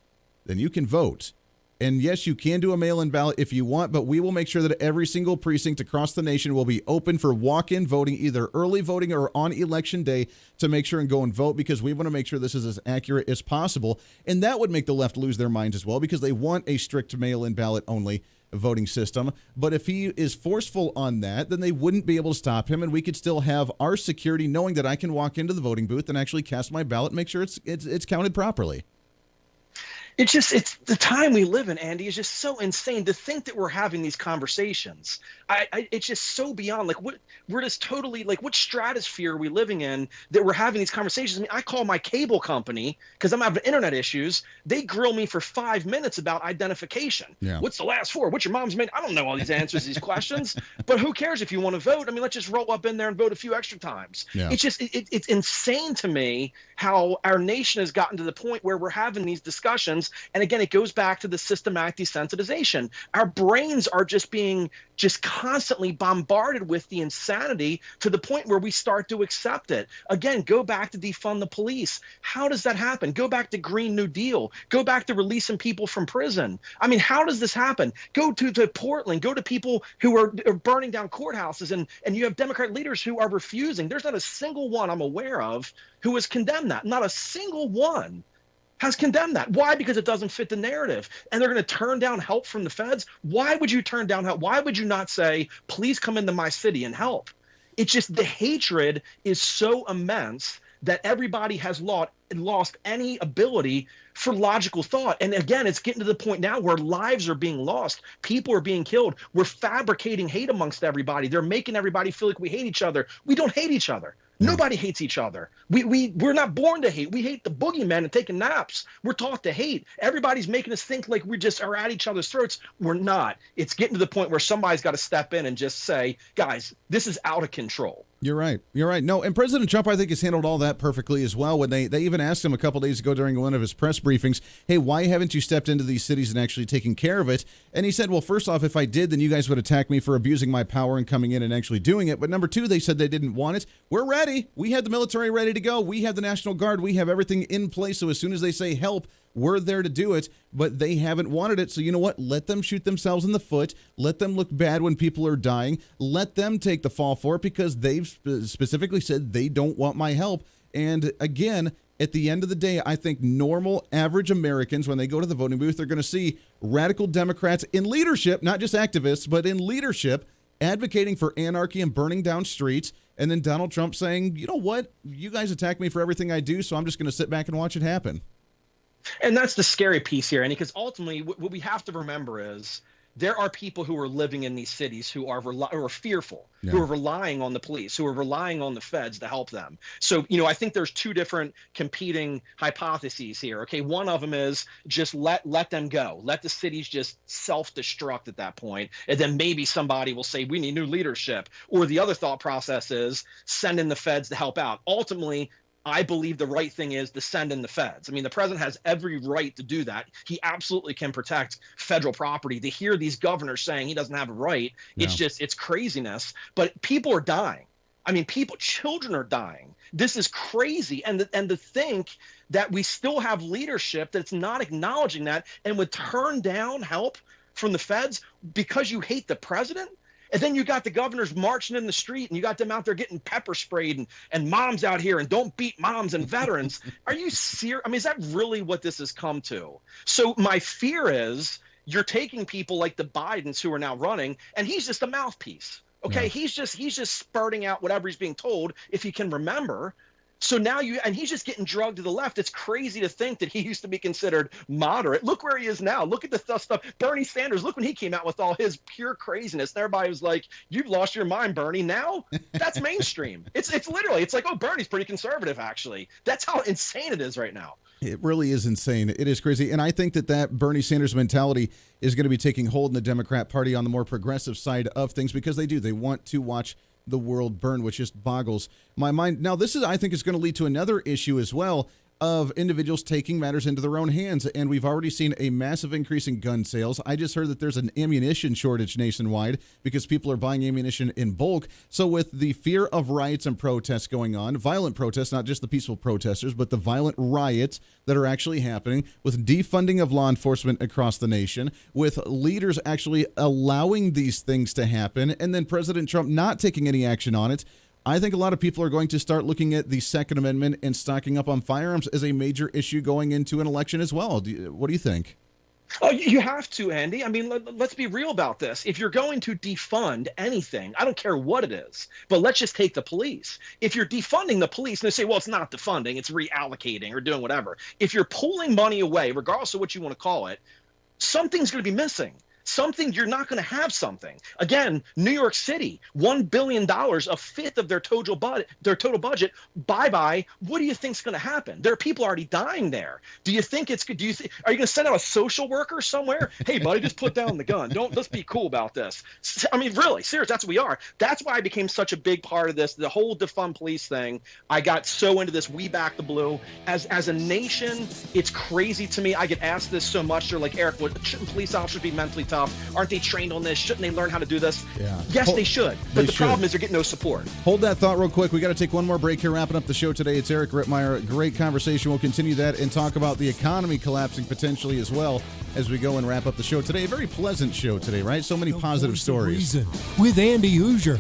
then you can vote. And yes, you can do a mail-in ballot if you want, but we will make sure that every single precinct across the nation will be open for walk-in voting, either early voting or on election day, to make sure and go and vote, because we want to make sure this is as accurate as possible. And that would make the left lose their minds as well, because they want a strict mail-in ballot only voting system. But if he is forceful on that, then they wouldn't be able to stop him, and we could still have our security knowing that I can walk into the voting booth and actually cast my ballot and make sure it's counted properly. It's the time we live in, Andy, is just so insane to think that we're having these conversations. It's just so beyond, we're just totally, what stratosphere are we living in that we're having these conversations? I mean, I call my cable company because I'm having internet issues. They grill me for 5 minutes about identification. Yeah. What's the last four? What's your mom's maiden? I don't know all these answers to these questions, but who cares if you want to vote? I mean, let's just roll up in there and vote a few extra times. Yeah. It's just, it's insane to me how our nation has gotten to the point where we're having these discussions. And again, it goes back to the systematic desensitization. Our brains are just being constantly bombarded with the insanity to the point where we start to accept it. Again, go back to defund the police. How does that happen? Go back to Green New Deal. Go back to releasing people from prison. I mean, how does this happen? Go to Portland. Go to people who are burning down courthouses, and you have Democrat leaders who are refusing. There's not a single one I'm aware of who has condemned that. Not a single one has condemned that. Why? Because it doesn't fit the narrative. And they're going to turn down help from the feds. Why would you turn down help? Why would you not say, please come into my city and help? It's just the hatred is so immense that everybody has lost any ability for logical thought. And again, it's getting to the point now where lives are being lost. People are being killed. We're fabricating hate amongst everybody. They're making everybody feel like we hate each other. We don't hate each other. Nobody hates each other. We're not born to hate. We hate the boogeyman and taking naps. We're taught to hate. Everybody's making us think like we just are at each other's throats. We're not. It's getting to the point where somebody's got to step in and just say, guys, this is out of control. You're right. You're right. No, and President Trump, I think, has handled all that perfectly as well. When they even asked him a couple days ago during one of his press briefings, hey, why haven't you stepped into these cities and actually taken care of it? And he said, well, first off, if I did, then you guys would attack me for abusing my power and coming in and actually doing it. But number two, they said they didn't want it. We're ready. We had the military ready to go. We have the National Guard. We have everything in place. So as soon as they say help, We're there to do it, but they haven't wanted it. So you know what? Let them shoot themselves in the foot. Let them look bad when people are dying. Let them take the fall for it because they've specifically said they don't want my help. And again, at the end of the day, I think normal, average Americans, when they go to the voting booth, they're going to see radical Democrats in leadership, not just activists, but in leadership, advocating for anarchy and burning down streets. And then Donald Trump saying, you know what? You guys attack me for everything I do, so I'm just going to sit back and watch it happen. And that's the scary piece here, Andy, because ultimately what we have to remember is there are people who are living in these cities who are fearful, who are relying on the police, who are relying on the feds to help them. So, I think there's two different competing hypotheses here. Okay, one of them is just let them go. Let the cities just self-destruct at that point, and then maybe somebody will say we need new leadership. Or the other thought process is send in the feds to help out. Ultimately, I believe the right thing is to send in the feds. I mean, the president has every right to do that. He absolutely can protect federal property. To hear these governors saying he doesn't have a right, it's craziness. But people are dying. I mean, children are dying. This is crazy. And to think that we still have leadership that's not acknowledging that and would turn down help from the feds because you hate the president. And then you got the governors marching in the street and you got them out there getting pepper sprayed and moms out here and don't beat moms and veterans. Are you serious? I mean, is that really what this has come to? So my fear is you're taking people like the Bidens who are now running and he's just a mouthpiece. Okay. Yeah. He's just spurting out whatever he's being told if he can remember. So now he's just getting drugged to the left. It's crazy to think that he used to be considered moderate. Look where he is now. Look at the stuff. Bernie Sanders, look when he came out with all his pure craziness. And everybody was like, you've lost your mind, Bernie. Now that's mainstream. It's literally, it's like, oh, Bernie's pretty conservative, actually. That's how insane it is right now. It really is insane. It is crazy. And I think that Bernie Sanders mentality is going to be taking hold in the Democrat Party on the more progressive side of things because they do. They want to watch the world burn, which just boggles my mind. Now, this I think is going to lead to another issue as well of individuals taking matters into their own hands. And we've already seen a massive increase in gun sales. I just heard that there's an ammunition shortage nationwide because people are buying ammunition in bulk. So with the fear of riots and protests going on, violent protests, not just the peaceful protesters, but the violent riots that are actually happening, with defunding of law enforcement across the nation, with leaders actually allowing these things to happen, and then President Trump not taking any action on it, I think a lot of people are going to start looking at the Second Amendment and stocking up on firearms as a major issue going into an election as well. What do you think? Oh, you have to, Andy. I mean, let's be real about this. If you're going to defund anything, I don't care what it is, but let's just take the police. If you're defunding the police, and they say, well, it's not defunding, it's reallocating or doing whatever. If you're pulling money away, regardless of what you want to call it, something's going to be missing. You're not going to have something. Again, New York City, $1 billion, a fifth of their total budget. Bye-bye. What do you think's going to happen? There are people already dying there. Do you think it's good? Are you going to send out a social worker somewhere? Hey, buddy, just put down the gun. Let's be cool about this. I mean, really, serious. That's what we are. That's why I became such a big part of this, the whole defund police thing. I got so into this. We back the blue. As a nation, it's crazy to me. I get asked this so much. They're like, Eric, shouldn't police officers be mentally tough? Aren't they trained on this? Shouldn't they learn how to do this? Yeah. Yes, they should. But the problem is they're getting no support. Hold that thought real quick. We got to take one more break here, wrapping up the show today. It's Eric Rittmeyer. Great conversation. We'll continue that and talk about the economy collapsing potentially as well as we go and wrap up the show today. A very pleasant show today, right? So many positive stories. With Andy Hooser.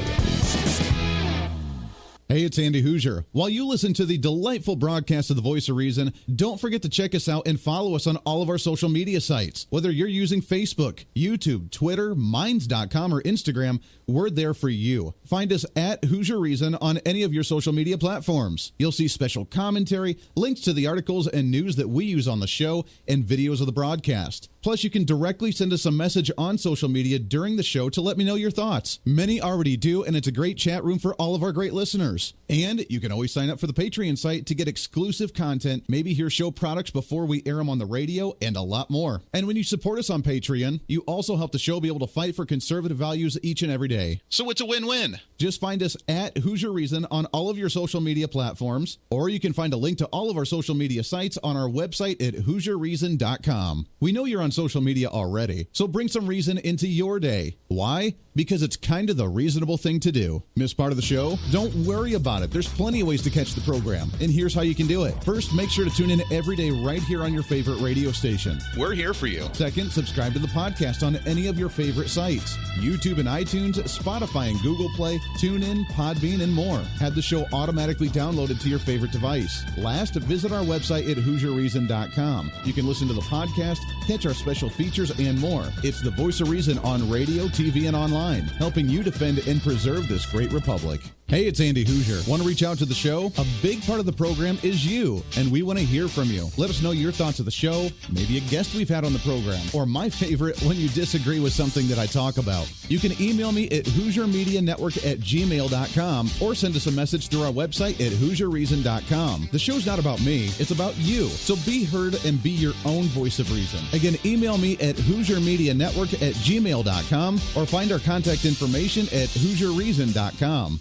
Hey, it's Andy Hooser. While you listen to the delightful broadcast of The Voice of Reason, don't forget to check us out and follow us on all of our social media sites. Whether you're using Facebook, YouTube, Twitter, Minds.com, or Instagram, we're there for you. Find us at Hooser Reason on any of your social media platforms. You'll see special commentary, links to the articles and news that we use on the show, and videos of the broadcast. Plus, you can directly send us a message on social media during the show to let me know your thoughts. Many already do, and it's a great chat room for all of our great listeners. And you can always sign up for the Patreon site to get exclusive content, maybe hear show products before we air them on the radio, and a lot more. And when you support us on Patreon, you also help the show be able to fight for conservative values each and every day. So it's a win-win. Just find us at Hooser Reason on all of your social media platforms, or you can find a link to all of our social media sites on our website at HooserReason.com. We know you're on social media already, so bring some reason into your day. Why? Because it's kind of the reasonable thing to do. Miss part of the show? Don't worry about it. There's plenty of ways to catch the program, and here's how you can do it. First, make sure to tune in every day right here on your favorite radio station. We're here for you. Second, subscribe to the podcast on any of your favorite sites. YouTube and iTunes, Spotify and Google Play, TuneIn, Podbean, and more. Have the show automatically downloaded to your favorite device. Last, visit our website at HooserReason.com. You can listen to the podcast, catch our special features, and more. It's the Voice of Reason on radio, TV, and online, helping you defend and preserve this great republic. Hey, it's Andy Hooser. Want to reach out to the show? A big part of the program is you, and we want to hear from you. Let us know your thoughts of the show, maybe a guest we've had on the program, or my favorite, when you disagree with something that I talk about. You can email me at HooserMediaNetwork@gmail.com or send us a message through our website at HooserReason.com. The show's not about me, it's about you. So be heard and be your own voice of reason. Again, email me at HooserMediaNetwork@gmail.com or find our contact information at HooserReason.com.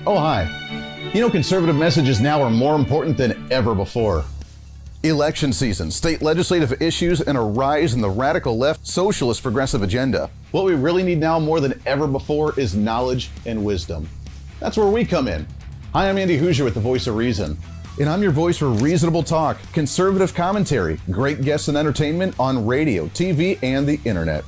Oh, hi. You know, conservative messages now are more important than ever before. Election season, state legislative issues, and a rise in the radical left socialist progressive agenda. What we really need now more than ever before is knowledge and wisdom. That's where we come in. Hi, I'm Andy Hooser with the Voice of Reason. And I'm your voice for reasonable talk, conservative commentary, great guests and entertainment on radio, TV, and the internet.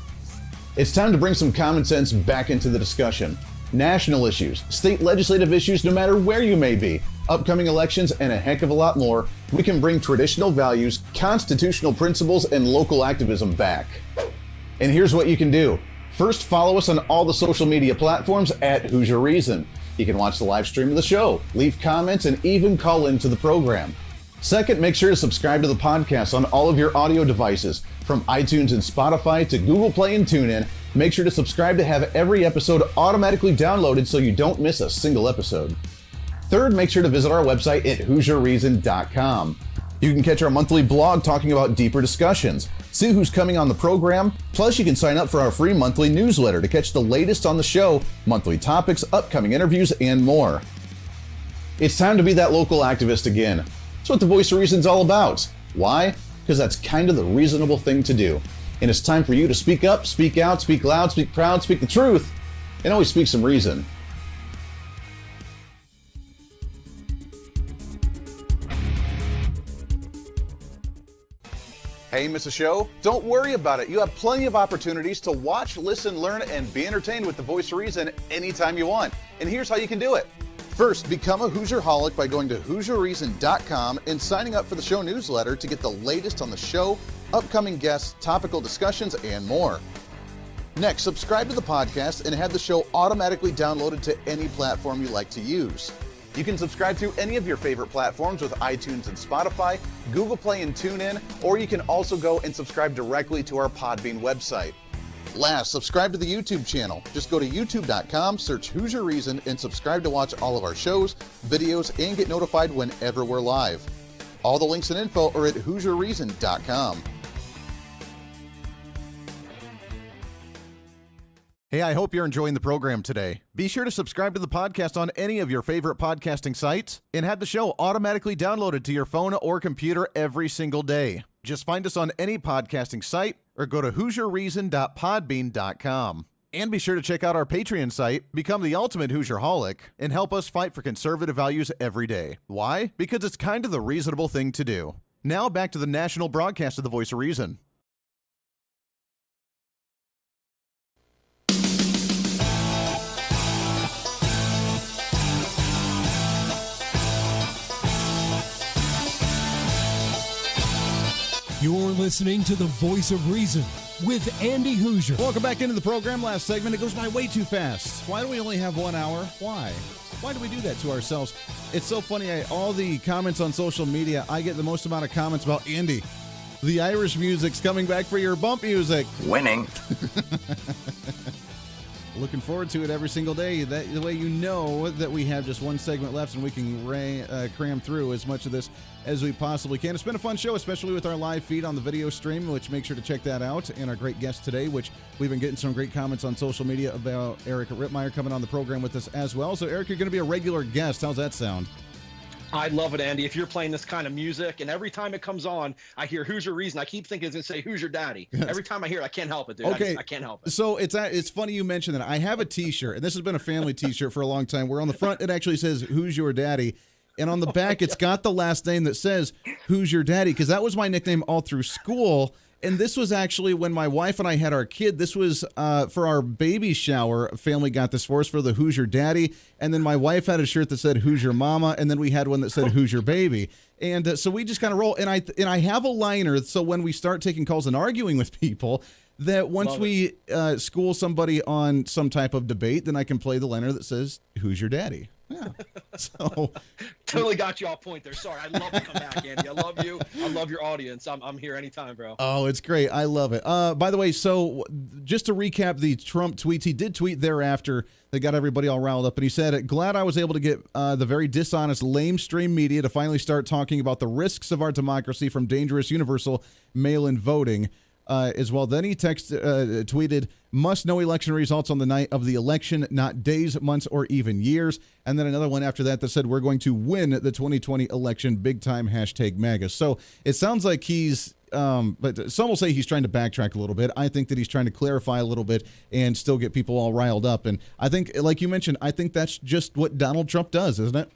It's time to bring some common sense back into the discussion. National issues, state legislative issues, no matter where you may be, upcoming elections, and a heck of a lot more, we can bring traditional values, constitutional principles, and local activism back. And here's what you can do. First, follow us on all the social media platforms at Hooser Reason. You can watch the live stream of the show, leave comments, and even call into the program. Second, make sure to subscribe to the podcast on all of your audio devices, from iTunes and Spotify to Google Play and TuneIn. Make sure to subscribe to have every episode automatically downloaded so you don't miss a single episode. Third, make sure to visit our website at HooserReason.com. You can catch our monthly blog talking about deeper discussions, see who's coming on the program, plus you can sign up for our free monthly newsletter to catch the latest on the show, monthly topics, upcoming interviews, and more. It's time to be that local activist again. That's what the Voice of Reason's all about. Why? Because that's kind of the reasonable thing to do. And it's time for you to speak up, speak out, speak loud, speak proud, speak the truth, and always speak some reason. Hey, miss a show? Don't worry about it. You have plenty of opportunities to watch, listen, learn, and be entertained with the Voice of Reason anytime you want. And here's how you can do it. First, become a Hooserholic by going to HooserReason.com and signing up for the show newsletter to get the latest on the show, upcoming guests, topical discussions, and more. Next, subscribe to the podcast and have the show automatically downloaded to any platform you like to use. You can subscribe to any of your favorite platforms with iTunes and Spotify, Google Play and TuneIn, or you can also go and subscribe directly to our Podbean website. Last, subscribe to the YouTube channel. Just go to youtube.com, search Hooser Reason, and subscribe to watch all of our shows, videos, and get notified whenever we're live. All the links and info are at HooserReason.com. Hey, I hope you're enjoying the program today. Be sure to subscribe to the podcast on any of your favorite podcasting sites and have the show automatically downloaded to your phone or computer every single day. Just find us on any podcasting site or go to HooserReason.podbean.com. And be sure to check out our Patreon site, become the ultimate Hooserholic, and help us fight for conservative values every day. Why? Because it's kind of the reasonable thing to do. Now back to the national broadcast of the Voice of Reason. You're listening to the Voice of Reason with Andy Hooser. Welcome back into the program. Last segment, it goes by way too fast. Why do we only have 1 hour? Why do we do that to ourselves? It's so funny. All the comments on social media, I get the most amount of comments about Andy. The Irish music's coming back for your bump music. Winning. Looking forward to it every single day. That the way you know that we have just one segment left and we can cram through as much of this as we possibly can. It's been a fun show, especially with our live feed on the video stream, which make sure to check that out. And our great guest today, which we've been getting some great comments on social media about Eric Rittmeyer coming on the program with us as well. So, Eric, you're going to be a regular guest. How's that sound? I love it, Andy. If you're playing this kind of music, and every time it comes on, I hear "Who's Your Reason." I keep thinking it's going to say "Who's Your Daddy." Yes. Every time I hear it, I can't help it, dude. Okay. I can't help it. So it's funny you mentioned that. I have a T-shirt, and this has been a family T-shirt for a long time, where on the front it actually says "Who's Your Daddy," and on the back it's got the last name that says "Who's Your Daddy," because that was my nickname all through school. And this was actually when my wife and I had our kid. This was for our baby shower. Family got this for us for the "Who's Your Daddy," and then my wife had a shirt that said "Who's Your Mama," and then we had one that said "Who's Your Baby." And so we just kind of roll. And I have a liner, so when we start taking calls and arguing with people, that once we school somebody on some type of debate, then I can play the liner that says "Who's Your Daddy." Yeah. So totally got you off point there. Sorry. I love to come back, Andy. I love you. I love your audience. I'm here anytime, bro. Oh, it's great. I love it. By the way, so just to recap the Trump tweets, he did tweet thereafter that got everybody all riled up, and he said, "Glad I was able to get the very dishonest, lamestream media to finally start talking about the risks of our democracy from dangerous universal mail-in voting." As well. Then he tweeted, "Must know election results on the night of the election, not days, months, or even years." And then another one after that said, "We're going to win the 2020 election, big time, #MAGA." So it sounds like he's, but some will say he's trying to backtrack a little bit. I think that he's trying to clarify a little bit and still get people all riled up. And I think, like you mentioned, I think that's just what Donald Trump does, isn't it?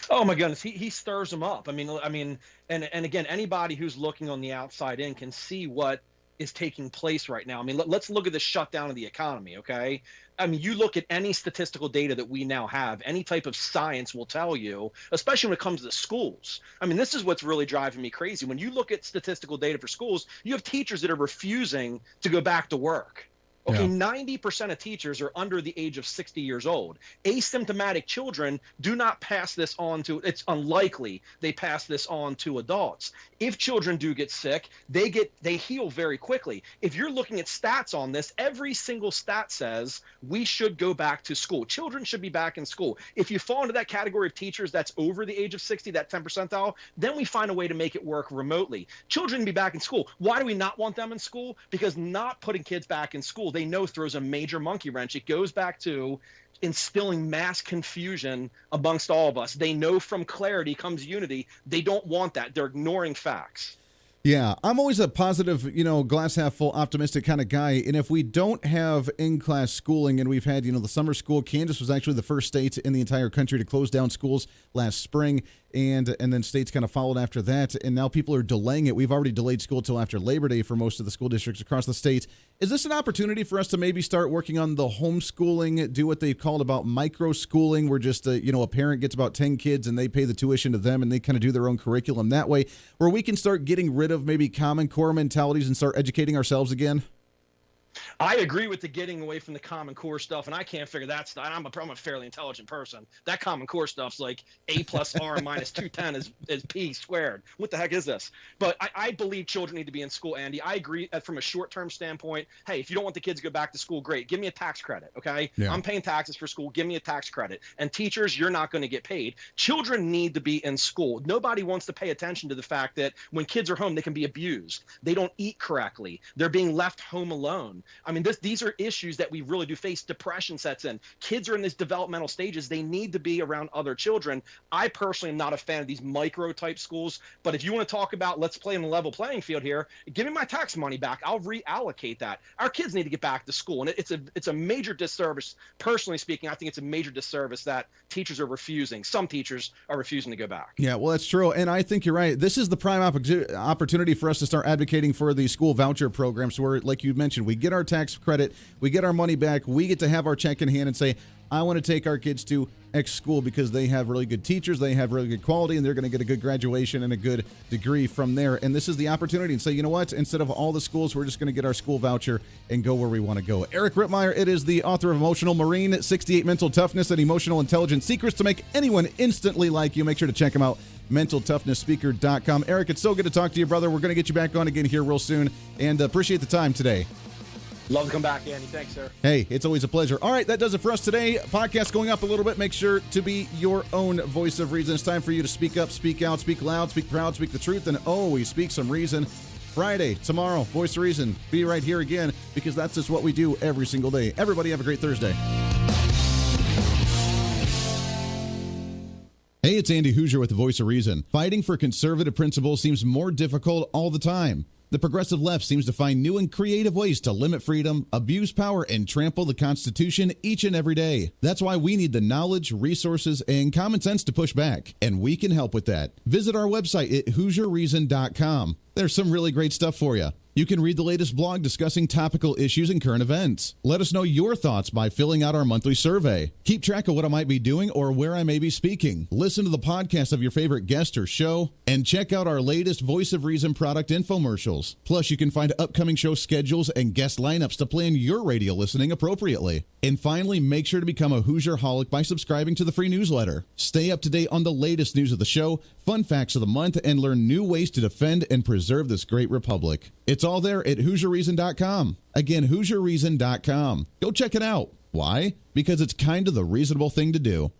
Oh my goodness, he stirs them up. I mean, and again, anybody who's looking on the outside in can see what is taking place right now. I mean, let's look at the shutdown of the economy, okay? I mean, you look at any statistical data that we now have, any type of science will tell you, especially when it comes to schools. I mean, this is what's really driving me crazy. When you look at statistical data for schools, you have teachers that are refusing to go back to work. Okay, 90% of teachers are under the age of 60 years old. Asymptomatic children do not pass this on to, it's unlikely they pass this on to adults. If children do get sick, they heal very quickly. If you're looking at stats on this, every single stat says we should go back to school. Children should be back in school. If you fall into that category of teachers that's over the age of 60, that 10 percentile, then we find a way to make it work remotely. Children be back in school. Why do we not want them in school? Because not putting kids back in school, they know throws a major monkey wrench. It goes back to instilling mass confusion amongst all of us. They know from clarity comes unity. They don't want that. They're ignoring facts. Yeah, I'm always a positive, glass half full, optimistic kind of guy. And if we don't have in-class schooling, and we've had, the summer school, Kansas was actually the first state in the entire country to close down schools last spring, and then states kind of followed after that. And now people are delaying it. We've already delayed school till after Labor Day for most of the school districts across the state. Is this an opportunity for us to maybe start working on the homeschooling, do what they've called about micro-schooling, where just, a parent gets about 10 kids and they pay the tuition to them and they kind of do their own curriculum that way, where we can start getting rid of maybe Common Core mentalities and start educating ourselves again? I agree with the getting away from the Common Core stuff, and I can't figure that stuff. I'm a fairly intelligent person. That Common Core stuff's like A plus R minus 210 is P squared. What the heck is this? But I believe children need to be in school, Andy. I agree that from a short-term standpoint, hey, if you don't want the kids to go back to school, great. Give me a tax credit, okay? Yeah. I'm paying taxes for school. Give me a tax credit. And teachers, you're not going to get paid. Children need to be in school. Nobody wants to pay attention to the fact that when kids are home, they can be abused. They don't eat correctly. They're being left home alone. I mean, these are issues that we really do face. Depression sets in. Kids are in these developmental stages. They need to be around other children. I personally am not a fan of these micro-type schools, but if you want to talk about let's play in a level playing field here, give me my tax money back. I'll reallocate that. Our kids need to get back to school, and it's a major disservice. Personally speaking, I think it's a major disservice that teachers are refusing. Some teachers are refusing to go back. Yeah, well, that's true, and I think you're right. This is the prime opportunity for us to start advocating for the school voucher programs where, like you mentioned, we get our tax credit, we get our money back, we get to have our check in hand and say, I want to take our kids to X school because they have really good teachers, they have really good quality, and they're going to get a good graduation and a good degree from there. And this is the opportunity and say, you know what, instead of all the schools, we're just going to get our school voucher and go where we want to go. Eric Rittmeyer, it is the author of Emotional Marine, 68 Mental Toughness and Emotional Intelligence Secrets to Make Anyone Instantly Like You. Make sure to check him out, mentaltoughnessspeaker.com. Eric, it's so good to talk to you, brother. We're going to get you back on again here real soon, and appreciate the time today. Love to come back, Andy. Thanks, sir. Hey, it's always a pleasure. All right, that does it for us today. Podcast going up a little bit. Make sure to be your own voice of reason. It's time for you to speak up, speak out, speak loud, speak proud, speak the truth, and always speak some reason. Friday, tomorrow, Voice of Reason. Be right here again because that's just what we do every single day. Everybody have a great Thursday. Hey, Hey, it's Andy Hooser with the Voice of Reason. Fighting for conservative principles seems more difficult all the time. The progressive left seems to find new and creative ways to limit freedom, abuse power, and trample the Constitution each and every day. That's why we need the knowledge, resources, and common sense to push back, and we can help with that. Visit our website at HooserReason.com. There's some really great stuff for you. You can read the latest blog discussing topical issues and current events. Let us know your thoughts by filling out our monthly survey. Keep track of what I might be doing or where I may be speaking. Listen to the podcast of your favorite guest or show, and check out our latest Voice of Reason product infomercials. Plus, you can find upcoming show schedules and guest lineups to plan your radio listening appropriately. And finally, make sure to become a Hoosier-holic by subscribing to the free newsletter. Stay up to date on the latest news of the show, fun facts of the month, and learn new ways to defend and preserve this great republic. It's all there at HooserReason.com. Again, HooserReason.com. Go check it out. Why? Because it's kind of the reasonable thing to do.